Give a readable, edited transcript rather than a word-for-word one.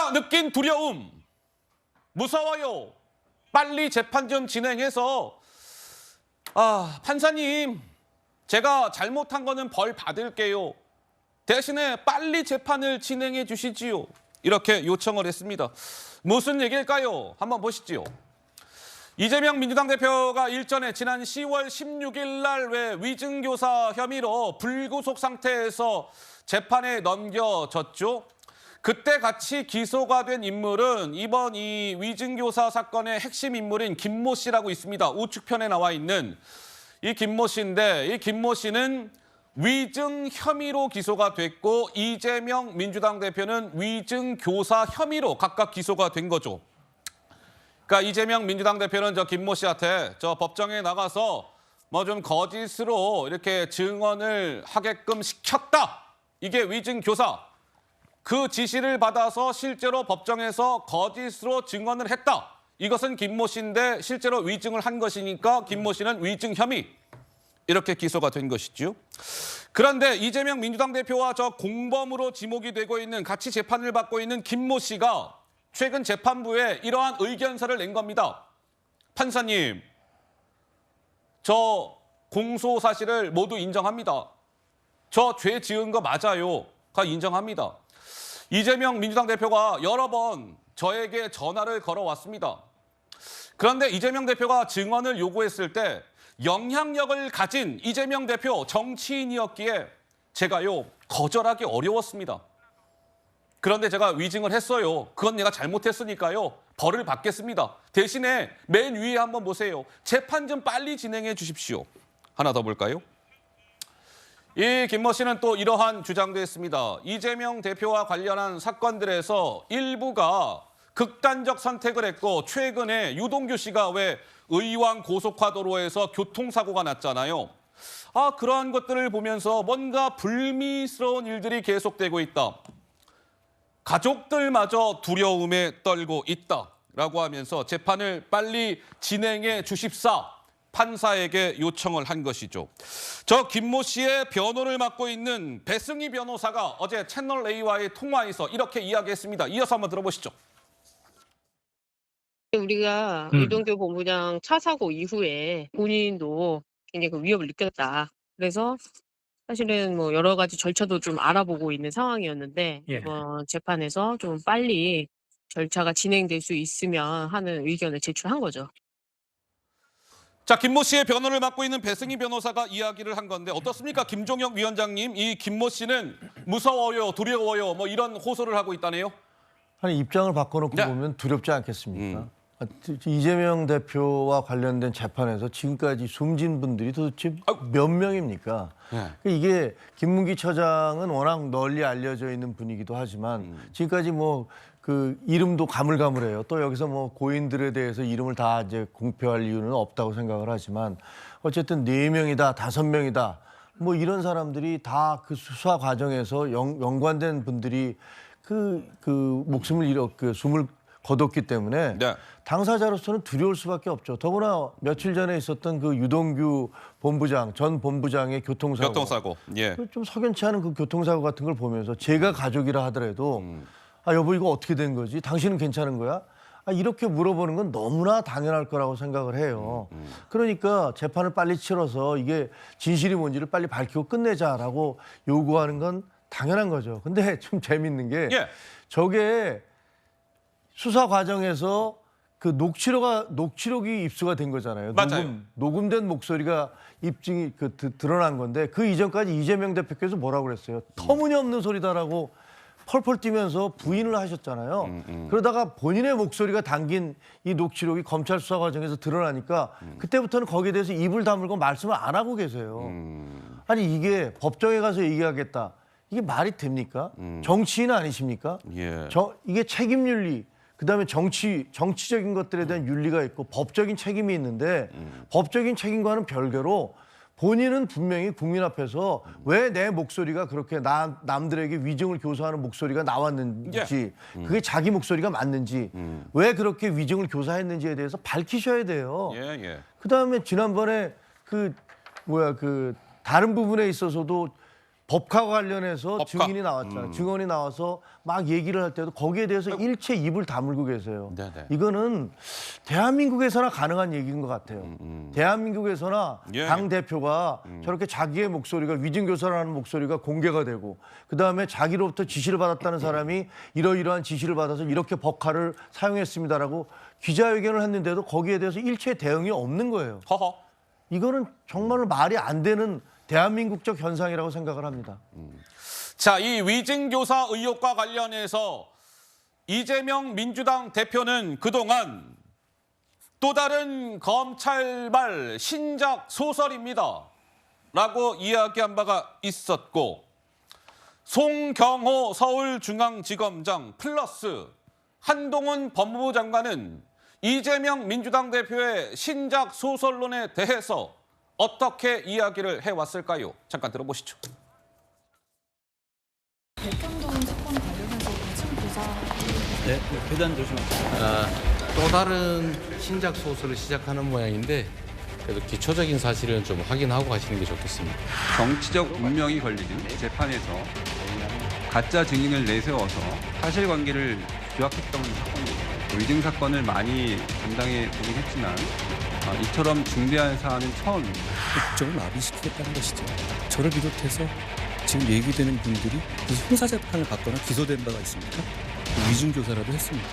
제가 느낀 두려움, 무서워요. 빨리 재판 좀 진행해서 판사님, 제가 잘못한 거는 벌 받을게요. 대신에 빨리 재판을 진행해 주시지요. 이렇게 요청을 했습니다. 무슨 얘기일까요? 한번 보시지요. 이재명 민주당 대표가 일전에 지난 10월 16일 날 왜 위증교사 혐의로 불구속 상태에서 재판에 넘겨졌죠. 그때 같이 기소가 된 인물은 이번 이 위증교사 사건의 핵심 인물인 김모 씨라고 있습니다. 우측편에 나와 있는 이 김모 씨인데, 이 김모 씨는 위증 혐의로 기소가 됐고 이재명 민주당 대표는 위증 교사 혐의로 각각 기소가 된 거죠. 그러니까 이재명 민주당 대표는 저 김모 씨한테 저 법정에 나가서 뭐 좀 거짓으로 이렇게 증언을 하게끔 시켰다. 이게 위증 교사. 그 지시를 받아서 실제로 법정에서 거짓으로 증언을 했다. 이것은 김모 씨인데 실제로 위증을 한 것이니까 김모 씨는 위증 혐의. 이렇게 기소가 된 것이죠. 그런데 이재명 민주당 대표와 저 공범으로 지목이 되고 있는, 같이 재판을 받고 있는 김모 씨가 최근 재판부에 이러한 의견서를 낸 겁니다. 판사님, 저 공소 사실을 모두 인정합니다. 저 죄 지은 거 맞아요. 가 인정합니다. 이재명 민주당 대표가 여러 번 저에게 전화를 걸어왔습니다. 그런데 이재명 대표가 증언을 요구했을 때 영향력을 가진 이재명 대표 정치인이었기에 제가요 거절하기 어려웠습니다. 그런데 제가 위증을 했어요. 그건 내가 잘못했으니까요 벌을 받겠습니다. 대신에 맨 위에 한번 보세요. 재판 좀 빨리 진행해 주십시오. 하나 더 볼까요? 이 김모 씨는 또 이러한 주장도 했습니다. 이재명 대표와 관련한 사건들에서 일부가 극단적 선택을 했고 최근에 유동규 씨가 왜 의왕 고속화도로에서 교통사고가 났잖아요. 그러한 것들을 보면서 뭔가 불미스러운 일들이 계속되고 있다. 가족들마저 두려움에 떨고 있다라고 하면서 재판을 빨리 진행해 주십사. 판사에게 요청을 한 것이죠. 저 김모 씨의 변호를 맡고 있는 배승희 변호사가 어제 채널A와의 통화에서 이렇게 이야기했습니다. 이어서 한번 들어보시죠. 우리가 유동규 본부장 차 사고 이후에 본인도 굉장히 그 위협을 느꼈다. 그래서 사실은 뭐 여러 가지 절차도 좀 알아보고 있는 상황이었는데 이번 재판에서 좀 빨리 절차가 진행될 수 있으면 하는 의견을 제출한 거죠. 자, 김모 씨의 변호를 맡고 있는 배승희 변호사가 이야기를 한 건데 어떻습니까? 김종혁 위원장님, 이 김모 씨는 무서워요, 두려워요, 뭐 이런 호소를 하고 있다네요. 아니, 입장을 바꿔놓고 보면 두렵지 않겠습니까? 이재명 대표와 관련된 재판에서 지금까지 숨진 분들이 도대체 몇 명입니까? 이게 김문기 처장은 워낙 널리 알려져 있는 분이기도 하지만 지금까지 뭐 그 이름도 가물가물해요. 또 여기서 뭐 고인들에 대해서 이름을 다 이제 공표할 이유는 없다고 생각을 하지만 어쨌든 4명이다, 5명이다 뭐 이런 사람들이 다 그 수사 과정에서 연관된 분들이 그 목숨을 숨을 거뒀기 때문에 당사자로서는 두려울 수밖에 없죠. 더구나 며칠 전에 있었던 그 유동규 본부장, 전 본부장의 교통사고. 좀 석연치 않은 그 교통사고 같은 걸 보면서 제가 가족이라 하더라도 여보 이거 어떻게 된 거지? 당신은 괜찮은 거야? 이렇게 물어보는 건 너무나 당연할 거라고 생각을 해요. 그러니까 재판을 빨리 치러서 이게 진실이 뭔지를 빨리 밝히고 끝내자라고 요구하는 건 당연한 거죠. 근데 좀 재밌는 게 저게 수사 과정에서 그 녹취록이 입수가 된 거잖아요. 맞아요. 녹음된 목소리가 입증이 드러난 건데 그 이전까지 이재명 대표께서 뭐라고 그랬어요? 터무니없는 소리다라고 펄펄 뛰면서 부인을 하셨잖아요. 그러다가 본인의 목소리가 담긴 이 녹취록이 검찰 수사 과정에서 드러나니까 그때부터는 거기에 대해서 입을 다물고 말씀을 안 하고 계세요. 아니 이게 법정에 가서 얘기하겠다. 이게 말이 됩니까? 정치인 아니십니까? 이게 책임윤리, 그다음에 정치적인 것들에 대한 윤리가 있고 법적인 책임이 있는데 법적인 책임과는 별개로 본인은 분명히 국민 앞에서 왜 내 목소리가 그렇게 남들에게 위증을 교사하는 목소리가 나왔는지 그게 자기 목소리가 맞는지 왜 그렇게 위증을 교사했는지에 대해서 밝히셔야 돼요. 그다음에 지난번에 다른 부분에 있어서도 법과 관련해서 법카. 증인이 나왔잖아요. 증언이 나와서 막 얘기를 할 때도 거기에 대해서 일체 입을 다물고 계세요. 네네. 이거는 대한민국에서나 가능한 얘기인 것 같아요. 대한민국에서나 예. 당 대표가 저렇게 자기의 목소리가 위증교사라는 목소리가 공개가 되고 그다음에 자기로부터 지시를 받았다는 사람이 이러이러한 지시를 받아서 이렇게 법카를 사용했습니다라고 기자회견을 했는데도 거기에 대해서 일체 대응이 없는 거예요. 허허. 이거는 정말로 말이 안 되는 대한민국적 현상이라고 생각을 합니다. 자, 이 위증교사 의혹과 관련해서 이재명 민주당 대표는 그동안 또 다른 검찰발 신작 소설입니다 라고 이야기한 바가 있었고, 송경호 서울중앙지검장 플러스 한동훈 법무부 장관은 이재명 민주당 대표의 신작 소설론에 대해서 어떻게 이야기를 해왔을까요? 잠깐 들어보시죠. 백현동 사건 관련해서 지금 조사. 네, 회장 조심하세요. 또 다른 신작 소설을 시작하는 모양인데 그래도 기초적인 사실은 좀 확인하고 가시는 게 좋겠습니다. 정치적 운명이 걸리는 재판에서 가짜 증인을 내세워서 사실관계를 규약했던 사건입니다. 위증 사건을 많이 담당해 보긴 했지만 이처럼 중대한 사안은 처음입니다. 국정을 마비시키겠다는 것이죠. 저를 비롯해서 지금 얘기되는 분들이 무슨 형사재판을 받거나 기소된 바가 있습니까? 위증교사라도 했습니까?